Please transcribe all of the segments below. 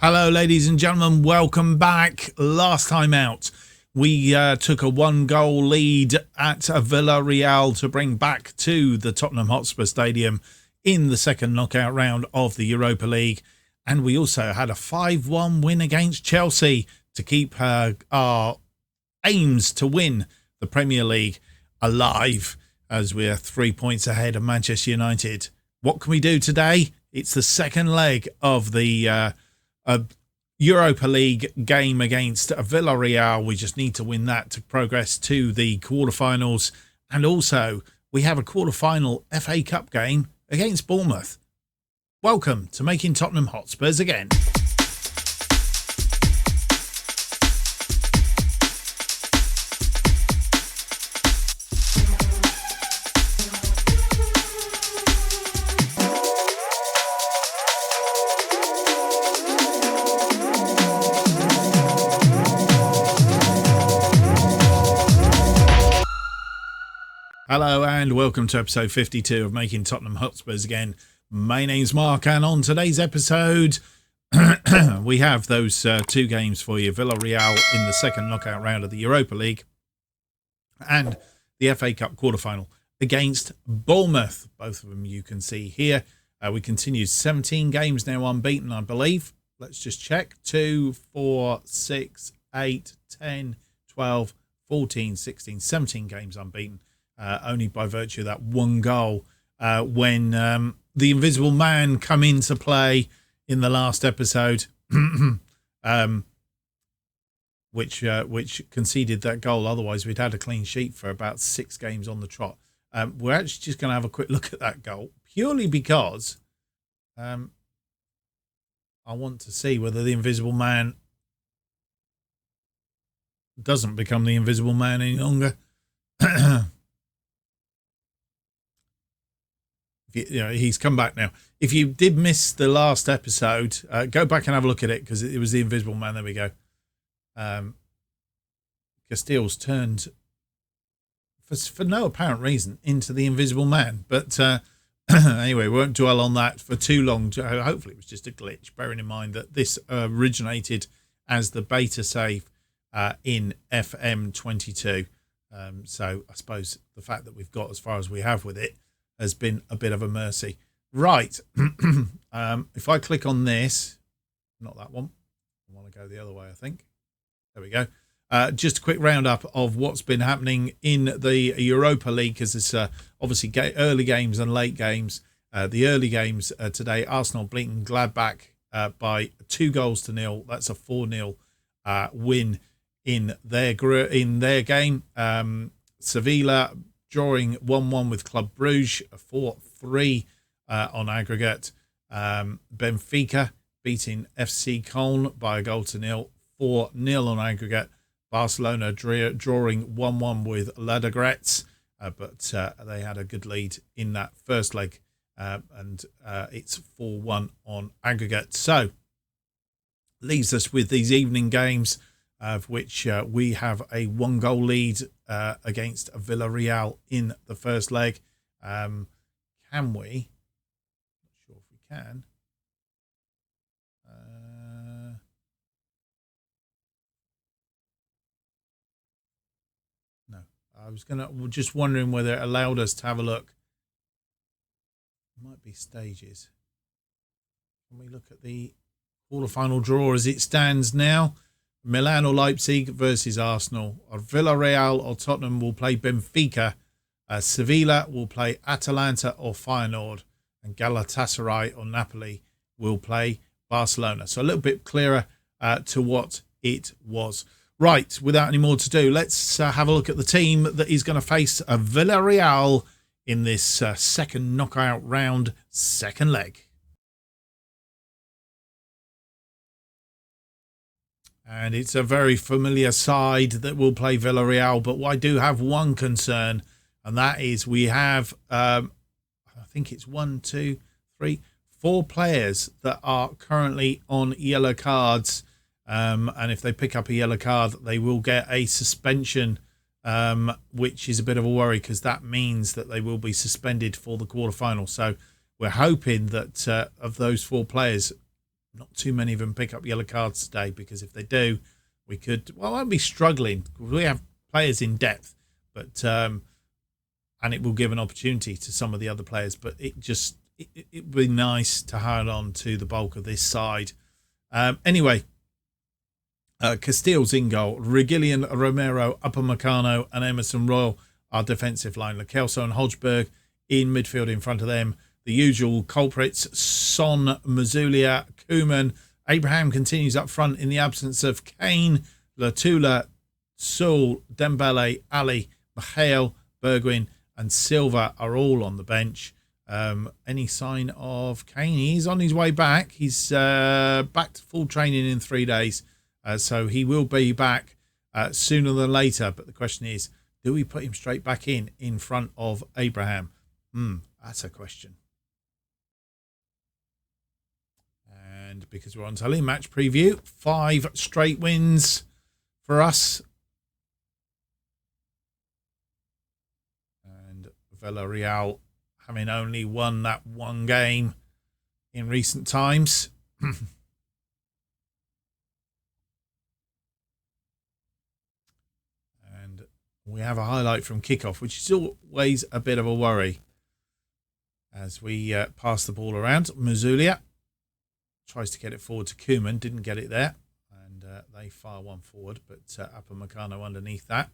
Hello, ladies and gentlemen. Welcome back. Last time out, we took a 1-goal lead at Villarreal to bring back to the Tottenham Hotspur Stadium in the second knockout round of the Europa League. And we also had a 5-1 win against Chelsea to keep our aims to win the Premier League alive as we're 3 points ahead of Manchester United. What can we do today? It's the second leg of the Europa League game against Villarreal. We just need to win that to progress to the quarterfinals. And also, we have a quarterfinal FA Cup game against Bournemouth. Welcome to Making Tottenham Hotspurs Again. Hello and welcome to episode 52 of Making Tottenham Hotspurs Again. My name's Mark, and on today's episode we have those two games for you. Villarreal in the second knockout round of the Europa League and the FA Cup quarterfinal against Bournemouth. Both of them you can see here. We continue 17 games now unbeaten, I believe. Let's just check. 2, 4, 6, 8, 10, 12, 14, 16, 17 games unbeaten. Only by virtue of that one goal when the Invisible Man come into play in the last episode, which conceded that goal. Otherwise, we'd had a clean sheet for about 6 games on the trot. We're actually just going to have a quick look at that goal, purely because I want to see whether the Invisible Man doesn't become the Invisible Man any longer. He's come back now. If you did miss the last episode, go back and have a look at it, because it was the Invisible Man. There we go. Castile's turned for no apparent reason into the Invisible Man. But anyway, we won't dwell on that for too long. Hopefully it was just a glitch, bearing in mind that this originated as the beta save in FM22. So I suppose the fact that we've got as far as we have with it has been a bit of a mercy. Right. If I click on this, not that one. I want to go the other way, I think. There we go. Just a quick roundup of what's been happening in the Europa League, because it's obviously early games and late games. The early games today, Arsenal beating Gladbach by 2-0. That's a 4-0 win in their game. Sevilla drawing 1-1 with Club Brugge, 4-3 on aggregate. Benfica beating FC Köln by 1-0, 4-0 on aggregate. Barcelona drawing 1-1 with Ludogorets, but they had a good lead in that first leg, and it's 4-1 on aggregate. So, leaves us with these evening games, of which we have a 1-goal lead against Villarreal in the first leg. Can we? Not sure if we can. No, I was just wondering whether it allowed us to have a look. It might be stages. Can we look at the quarterfinal draw as it stands now? Milan or Leipzig versus Arsenal. Or Villarreal or Tottenham will play Benfica. Sevilla will play Atalanta or Feyenoord. And Galatasaray or Napoli will play Barcelona. So a little bit clearer to what it was. Right, without any more to do, let's have a look at the team that is going to face Villarreal in this second knockout round, second leg. And it's a very familiar side that will play Villarreal. But I do have one concern, and that is we have, I think it's 1, 2, 3, 4 players that are currently on yellow cards. And if they pick up a yellow card, they will get a suspension, which is a bit of a worry, because that means that they will be suspended for the quarterfinal. So we're hoping that of those 4 players, not too many of them pick up yellow cards today, because if they do, we could, well, I'll be struggling. We have players in depth, but and it will give an opportunity to some of the other players, but it would be nice to hold on to the bulk of this side. Anyway, Castile's in goal. Reguilon, Romero, Upamecano and Emerson Royal are defensive line. Lo Celso and Hojbjerg in midfield in front of them. The usual culprits, Son, Mazulia, Koeman. Abraham continues up front in the absence of Kane, Latula, Saul, Dembele, Ali, Michael, Bergwijn and Silva are all on the bench. Any sign of Kane? He's on his way back. He's back to full training in 3 days. So he will be back sooner than later. But the question is, do we put him straight back in front of Abraham? That's a question. And because we're on telly, match preview, 5 straight wins for us. And Villarreal having only won that one game in recent times. And we have a highlight from kickoff, which is always a bit of a worry. As we pass the ball around, Mazulia tries to get it forward to Koeman, didn't get it there. And they fire one forward, but Upamecano underneath that.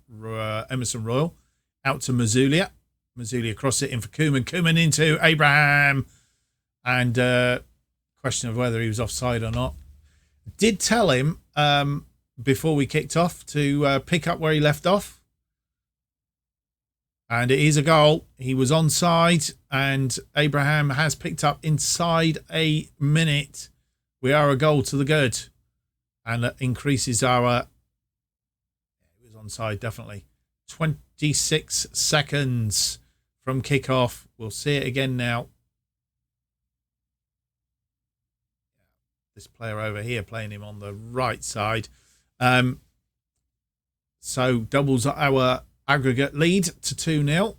Emerson Royal out to Mazulia. Mazulia across it in for Koeman. Koeman into Abraham. And question of whether he was offside or not. Did tell him before we kicked off to pick up where he left off. And it is a goal. He was onside, and Abraham has picked up inside a minute. We are a goal to the good. And that increases our... It was onside, definitely. 26 seconds from kickoff. We'll see it again now. This player over here playing him on the right side. So doubles our aggregate lead to 2-0.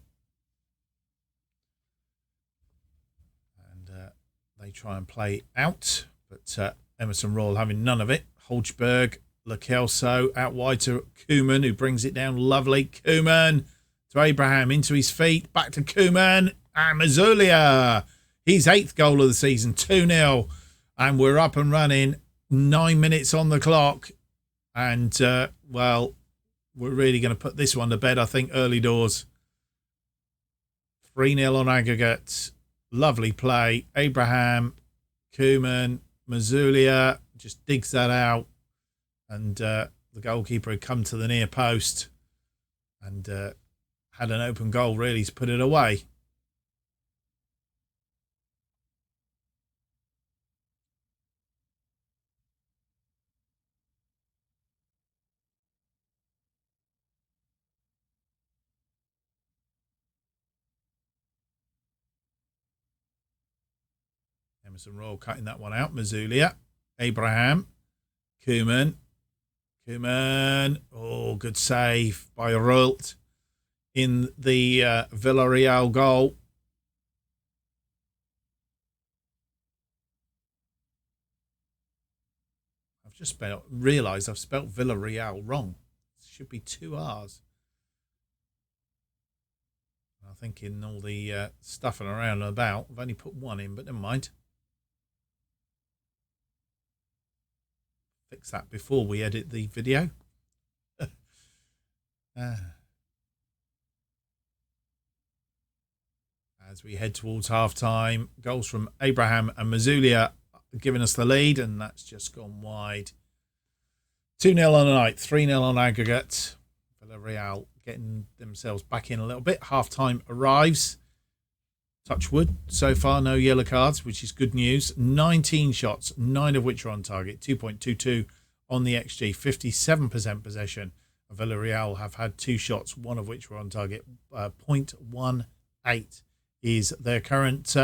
And they try and play out. But Emerson Royal having none of it. Hojbjerg, Lo Celso out wide to Koeman, who brings it down. Lovely. Koeman to Abraham, into his feet. Back to Koeman. And Mazulia. His 8th goal of the season. 2-0. And we're up and running. 9 minutes on the clock. And, well, we're really going to put this one to bed, I think, early doors. 3-0 on aggregate. Lovely play. Abraham, Koeman, Mazulia just digs that out. And the goalkeeper had come to the near post and had an open goal, really, to put it away. Emerson Royal cutting that one out. Mazulia, Abraham, Koeman. Oh, good save by Royalt in the Villarreal goal. I've just realised I've spelt Villarreal wrong. It should be 2 R's. I think in all the stuffing around and about, I've only put 1 in, but never mind. Fix that before we edit the video. As we head towards half-time, goals from Abraham and Mazulia giving us the lead, and that's just gone wide. 2-0 on the night, 3-0 on aggregate. Villarreal getting themselves back in a little bit. Half-time arrives. Touch wood. So far, no yellow cards, which is good news. 19 shots, 9 of which are on target. 2.22 on the XG. 57% possession. Villarreal have had 2 shots, 1 of which were on target. 0.18 is their current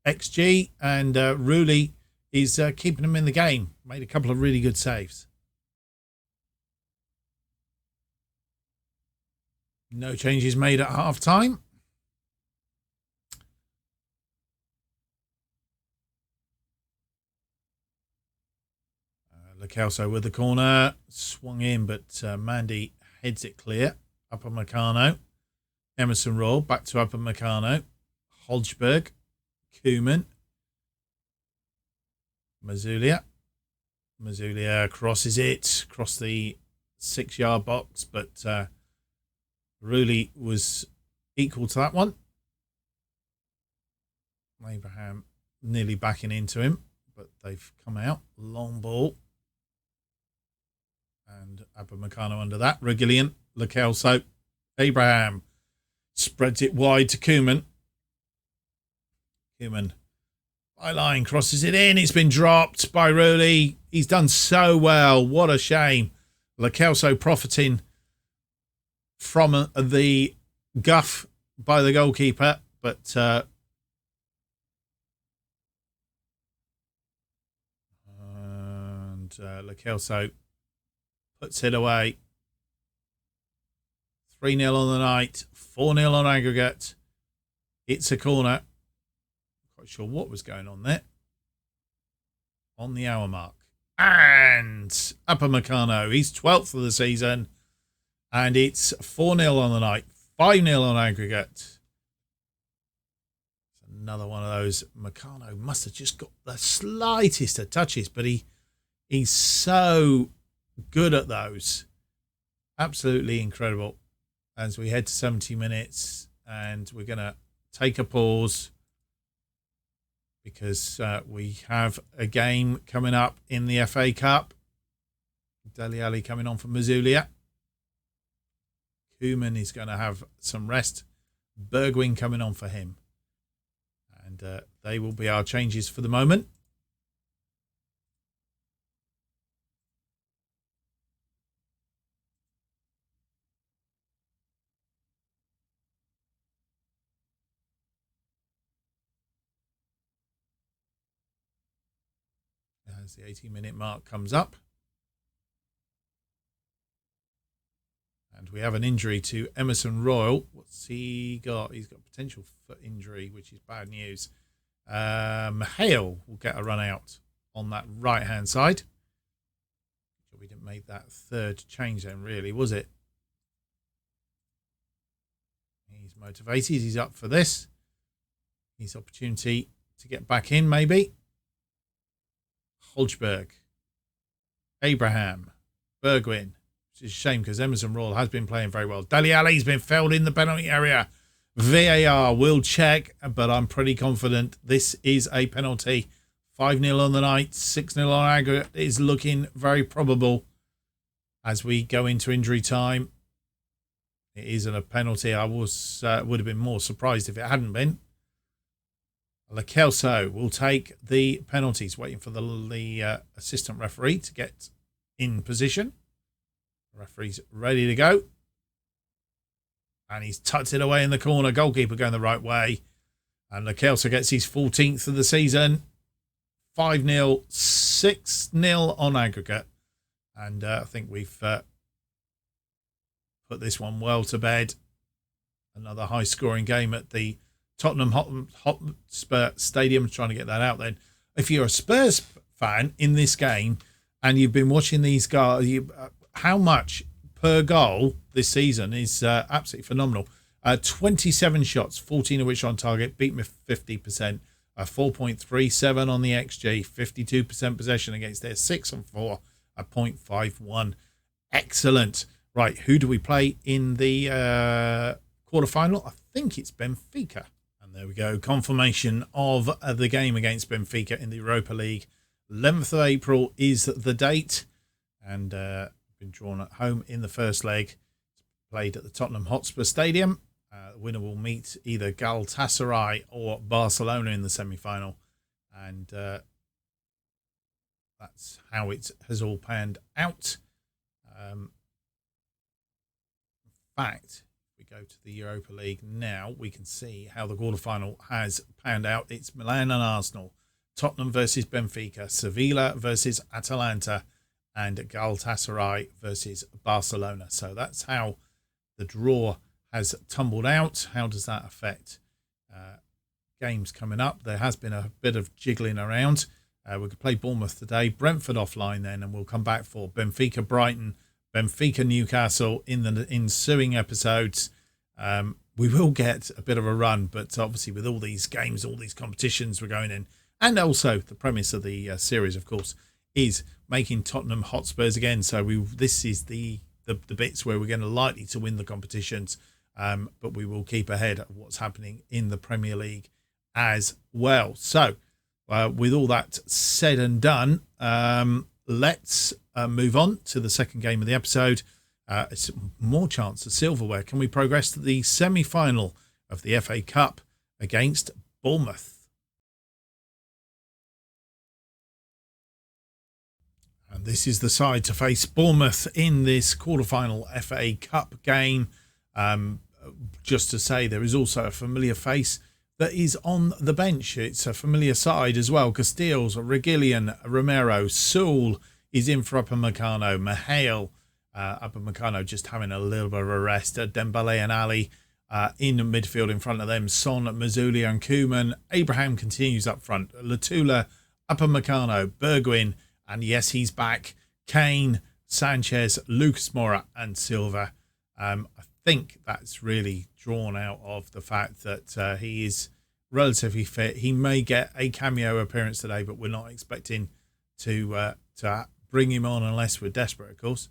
XG. And Rulli is keeping them in the game. Made a couple of really good saves. No changes made at half-time. Lo Celso with the corner. Swung in, but Mandy heads it clear. Upamecano. Emerson Royal. Back to Upamecano. Hodgberg. Koeman. Mazulia. Mazulia crosses it. Across the 6-yard box. But Rulli was equal to that one. Abraham nearly backing into him, but they've come out. Long ball. And Upamecano under that. Reguilón, Lo Celso, Abraham spreads it wide to Koeman. Koeman, byline, crosses it in. It's been dropped by Rulli. He's done so well. What a shame. Lo Celso profiting from the guff by the goalkeeper, but Lo Celso puts it away. 3-0 on the night, 4-0 on aggregate. It's a corner. Not quite sure what was going on there. On the hour mark. And Upamecano, he's 12th of the season. And it's 4-0 on the night, 5-0 on aggregate. It's another one of those. Meccano must have just got the slightest of touches, but he's so good at those. Absolutely incredible. As we head to 70 minutes, and we're going to take a pause because we have a game coming up in the FA Cup. Dele Alli coming on for Mazulia. Koeman is going to have some rest. Bergwijn coming on for him. And they will be our changes for the moment. As the 80-minute mark comes up. And we have an injury to Emerson Royal. What's he got? He's got potential foot injury, which is bad news. Hale will get a run out on that right-hand side. We didn't make that third change then, really, was it? He's motivated. He's up for this. His opportunity to get back in, maybe. Hodgberg. Abraham. Bergwijn. Which is a shame because Emerson Royal has been playing very well. Dele Alli's been fouled in the penalty area. VAR will check, but I'm pretty confident this is a penalty. 5-0 on the night, 6-0 on aggregate is looking very probable as we go into injury time. It isn't a penalty. I would have been more surprised if it hadn't been. Lo Celso will take the penalties, waiting for the assistant referee to get in position. The referee's ready to go. And he's tucked it away in the corner. Goalkeeper going the right way. And Lo Celso gets his 14th of the season. 5-0, 6-0 on aggregate. And I think we've put this one well to bed. Another high-scoring game at the Tottenham Hotspur Stadium. Trying to get that out then. If you're a Spurs fan in this game and you've been watching these guys, how much per goal this season is absolutely phenomenal. 27 shots, 14 of which on target, beat me 50%. 4.37 on the XG, 52% possession against their 6 and 4 at 0.51. Excellent. Right, who do we play in the quarterfinal? I think it's Benfica. And there we go. Confirmation of the game against Benfica in the Europa League. 11th of April is the date. And been drawn at home in the first leg. Played at the Tottenham Hotspur Stadium. The winner will meet either Galatasaray or Barcelona in the semi-final. And that's how it has all panned out. In fact, if we go to the Europa League now, we can see how the quarterfinal has panned out. It's Milan and Arsenal, Tottenham versus Benfica, Sevilla versus Atalanta, and Galatasaray versus Barcelona. So that's how the draw has tumbled out. How does that affect games coming up? There has been a bit of jiggling around. We could play Bournemouth today, Brentford offline then, and we'll come back for Benfica Brighton, Benfica Newcastle in the ensuing episodes. We will get a bit of a run, but obviously with all these games, all these competitions we're going in, and also the premise of the series, of course, is making Tottenham Hotspurs again. So this is the bits where we're going to likely to win the competitions, but we will keep ahead of what's happening in the Premier League as well. So with all that said and done, let's move on to the second game of the episode. It's more chance of silverware. Can we progress to the semi-final of the FA Cup against Bournemouth? And this is the side to face Bournemouth in this quarter-final FA Cup game. Just to say, there is also a familiar face that is on the bench. It's a familiar side as well. Casteels, Reguilón, Romero, Sewell is in for Upamecano, Mahale, Upamecano just having a little bit of a rest. Dembele and Ali in midfield in front of them. Son, Mazzulia and Koeman. Abraham continues up front. Latula, Upamecano, Bergwijn, and yes, he's back. Kane, Sanchez, Lucas Moura and Silva. I think that's really drawn out of the fact that he is relatively fit. He may get a cameo appearance today, but we're not expecting to bring him on unless we're desperate, of course.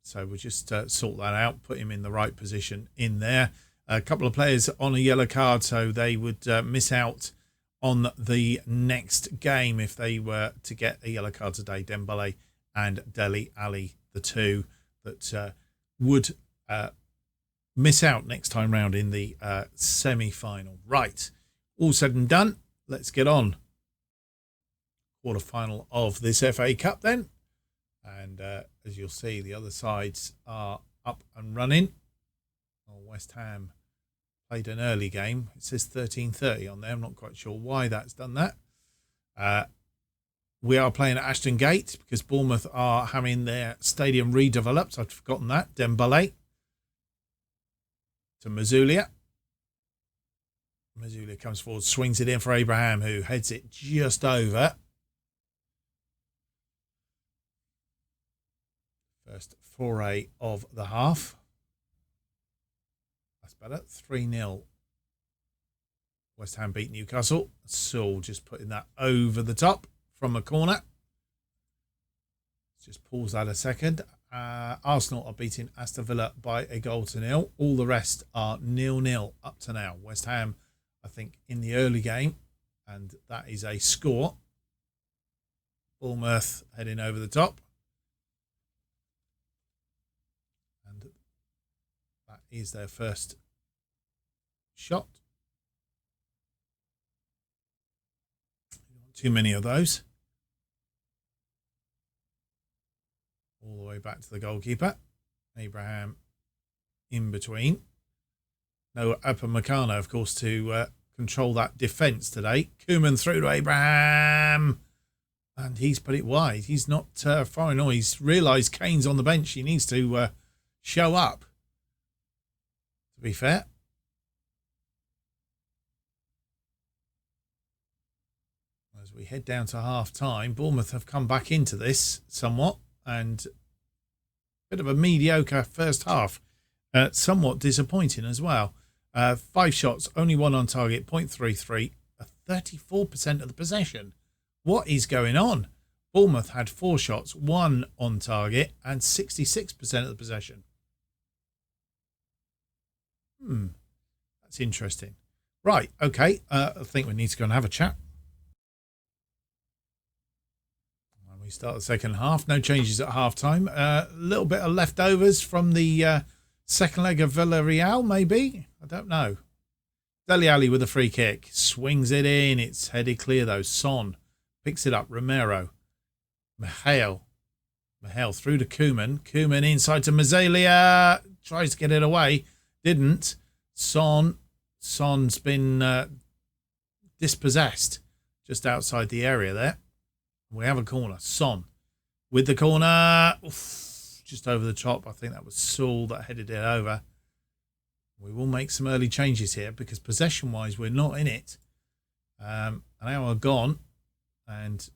So we'll just sort that out, put him in the right position in there. A couple of players on a yellow card, so they would miss out on the next game if they were to get a yellow card today. Dembele and Dele Alli, the two that would miss out next time round in the semi-final. Right, all said and done, let's get on. Quarter-final of this FA Cup then. And as you'll see, the other sides are up and running. West Ham played an early game. It says 13:30 on there. I'm not quite sure why that's done that. We are playing at Ashton Gate because Bournemouth are having their stadium redeveloped. I'd forgotten that. Dembele to Mazzulia. Mazzulia comes forward, swings it in for Abraham, who heads it just over. First foray of the half. That's better. 3-0. West Ham beat Newcastle. Sewell just putting that over the top from a corner. Just pause that a second. Arsenal are beating Aston Villa by 1-0. All the rest are 0-0 up to now. West Ham, I think, in the early game. And that is a score. Bournemouth heading over the top. And that is their first shot. Too many of those. All the way back to the goalkeeper. Abraham in between. No Upamecano, of course, to control that defence today. Koeman through to Abraham. And he's put it wide. He's not far enough. He's realised Kane's on the bench. He needs to show up, to be fair. As we head down to half-time, Bournemouth have come back into this somewhat. And a bit of a mediocre first half. Somewhat disappointing as well. 5 shots, only 1 on target, 0.33, 34% of the possession. What is going on? Bournemouth had 4 shots, 1 on target, and 66% of the possession. That's interesting. Right, okay. I think we need to go and have a chat. We start the second half. No changes at half-time. A little bit of leftovers from the second leg of Villarreal, maybe? I don't know. Dele Alli with a free kick. Swings it in. It's headed clear, though. Son picks it up. Romero. Mahale through to Koeman. Koeman inside to Mazzulia. Tries to get it away. Didn't. Son's been dispossessed just outside the area there. We have a corner. Son with the corner. Oof, just over the top. I think that was Sewell that headed it over. We will make some early changes here because possession-wise, we're not in it. An hour gone. and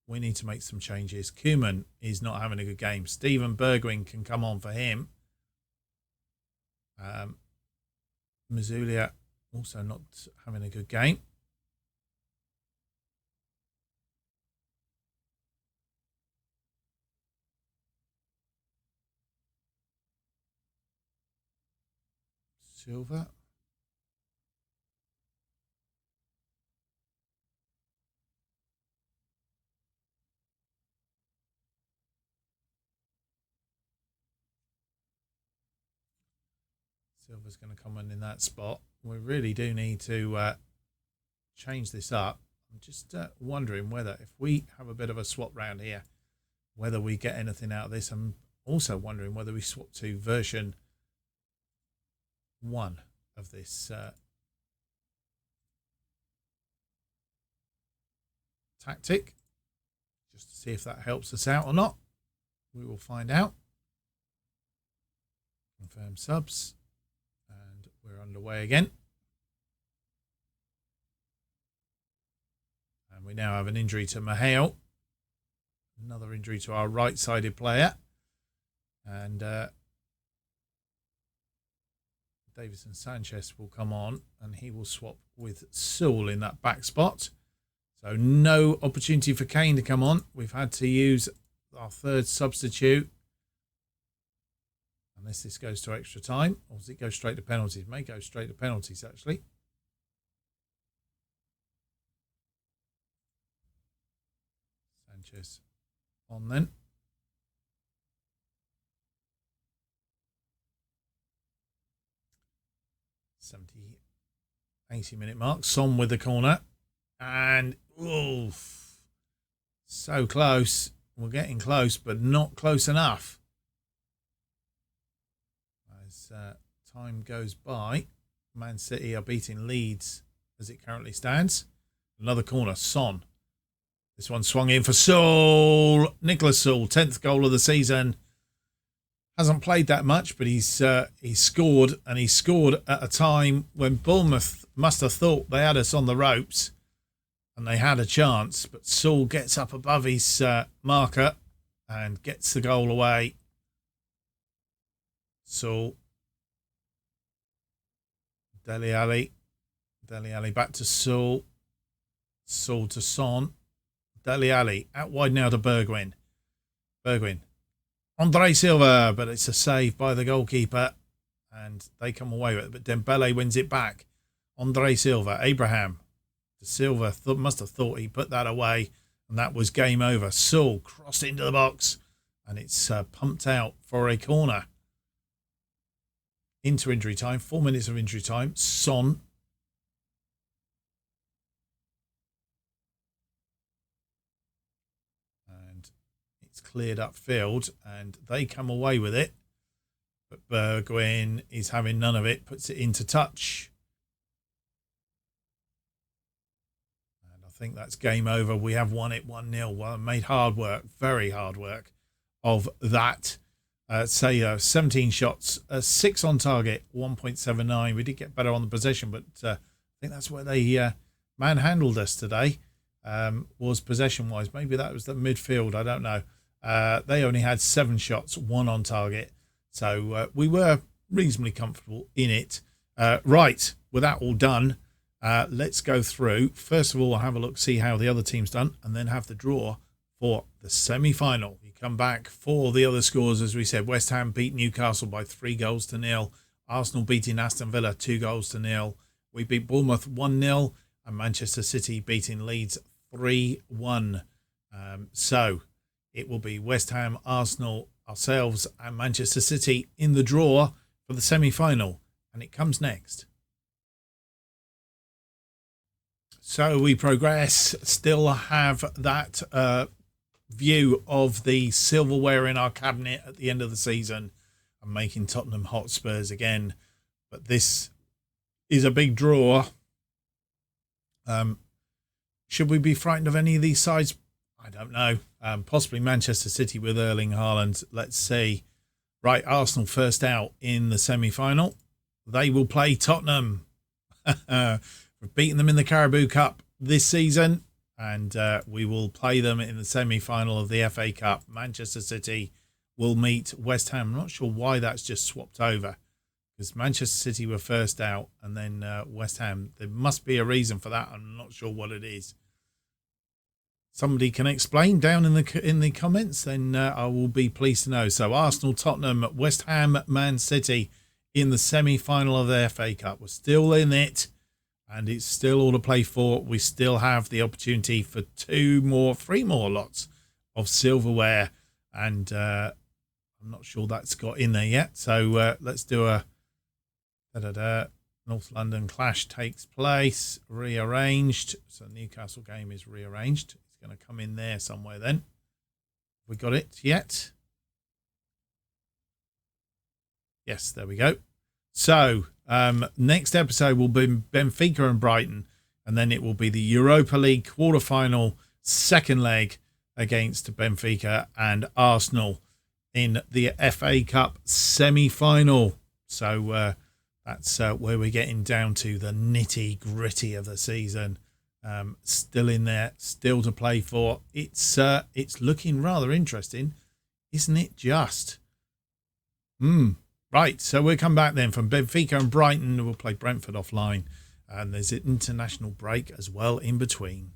we need to make some changes. Koeman is not having a good game. Steven Bergwijn can come on for him. Mazulia also not having a good game. Silva. Silva's going to come in that spot. We really do need to change this up. I'm just wondering whether if we have a bit of a swap round here, whether we get anything out of this. I'm also wondering whether we swap to version 1 of this tactic, just to see if that helps us out or not. We will find out. Confirm subs. And we're underway again. And we now have an injury to Mahale. Another injury to our right-sided player. And Davison Sanchez will come on and he will swap with Sewell in that back spot. So no opportunity for Kane to come on. We've had to use our third substitute. Unless this goes to extra time, or does it go straight to penalties? It may go straight to penalties, actually. Sanchez on then. 80-minute mark. Son with the corner. And, oof, so close. We're getting close, but not close enough. As time goes by, Man City are beating Leeds as it currently stands. Another corner, Son. This one swung in for Sewell. Nicholas Sewell, 10th goal of the season. Hasn't played that much, but he's scored, and he scored at a time when Bournemouth must have thought they had us on the ropes, and they had a chance. But Sewell gets up above his marker and gets the goal away. Sewell. Dele Alli back to Sewell. Sewell to Son. Dele Alli out wide now to Bergwijn. Andre Silva, but it's a save by the goalkeeper, and they come away with it. But Dembele wins it back. Andre Silva, Abraham. Silva must have thought he put that away, and that was game over. Sewell crossed into the box, and it's pumped out for a corner. Into injury time, 4 minutes of injury time. Son. And it's cleared upfield, and they come away with it. But Bergwijn is having none of it, puts it into touch. And I think that's game over. We have won it 1-0. Well, made hard work, very hard work of that. 17 shots, 6 on target, 1.79. We did get better on the possession, but I think that's where they manhandled us today, was possession-wise. Maybe that was the midfield, I don't know. They only had 7 shots, 1 on target. So we were reasonably comfortable in it. Right, with that all done, let's go through. First of all, I'll have a look, see how the other team's done, and then have the draw for the semi-final. You come back for the other scores, as we said. West Ham beat Newcastle by 3-0. Arsenal beating Aston Villa 2-0. We beat Bournemouth 1-0, and Manchester City beating Leeds 3-1. So it will be West Ham, Arsenal, ourselves, and Manchester City in the draw for the semi-final, and it comes next. So we progress, still have that view of the silverware in our cabinet at the end of the season and making Tottenham Hotspurs again. But this is a big draw. Should we be frightened of any of these sides? I don't know. Possibly Manchester City with Erling Haaland. Let's see. Right, Arsenal first out in the semi-final. They will play Tottenham. We've beaten them in the Carabao Cup this season. and we will play them in the semi-final of the FA Cup. Manchester City will meet West Ham. I'm not sure why that's just swapped over, because Manchester City were first out, and then West Ham. There must be a reason for that. I'm not sure what it is. Somebody can explain down in the comments, then I will be pleased to know. So Arsenal, Tottenham, West Ham, Man City in the semi-final of the FA Cup. We're still in it, and it's still all to play for. We still have the opportunity for three more lots of silverware, and I'm not sure that's got in there yet. So let's do a North London clash takes place, rearranged. So Newcastle game is rearranged. Going to come in there somewhere then. Have we got it yet? Yes, there we go. So next episode will be Benfica and Brighton, and then it will be the Europa League quarterfinal second leg against Benfica and Arsenal in the FA Cup semi-final. So that's where we're getting down to the nitty-gritty of the season. Still in there, still to play for. It's looking rather interesting, isn't it? Just right. So we'll come back then from Benfica and Brighton. We'll play Brentford offline, and there's an international break as well in between.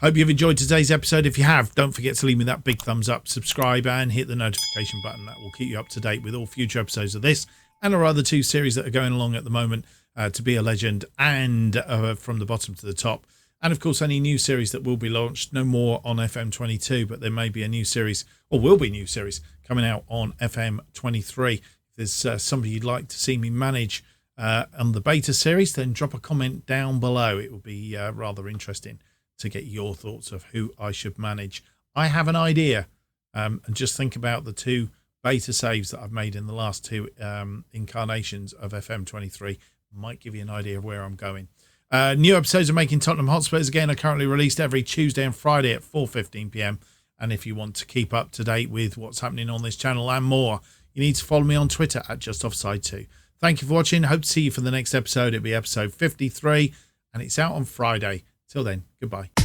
Hope you've enjoyed today's episode. If you have, don't forget to leave me that big thumbs up, subscribe, and hit the notification button. That will keep you up to date with all future episodes of this and our other two series that are going along at the moment, To Be a Legend and From the Bottom to the Top. And, of course, any new series that will be launched, no more on FM22, but there may be a new series, or will be a new series, coming out on FM23. If there's somebody you'd like to see me manage on the beta series, then drop a comment down below. It will be rather interesting to get your thoughts of who I should manage. I have an idea, and just think about the two beta saves that I've made in the last two incarnations of FM23. Might give you an idea of where I'm going. New episodes of Making Tottenham Hotspurs again are currently released every Tuesday and Friday at 4:15 p.m. And if you want to keep up to date with what's happening on this channel and more, you need to follow me on Twitter at JustOffsideFM. Thank you for watching. Hope to see you for the next episode. It'll be episode 53, and it's out on Friday. Till then, goodbye.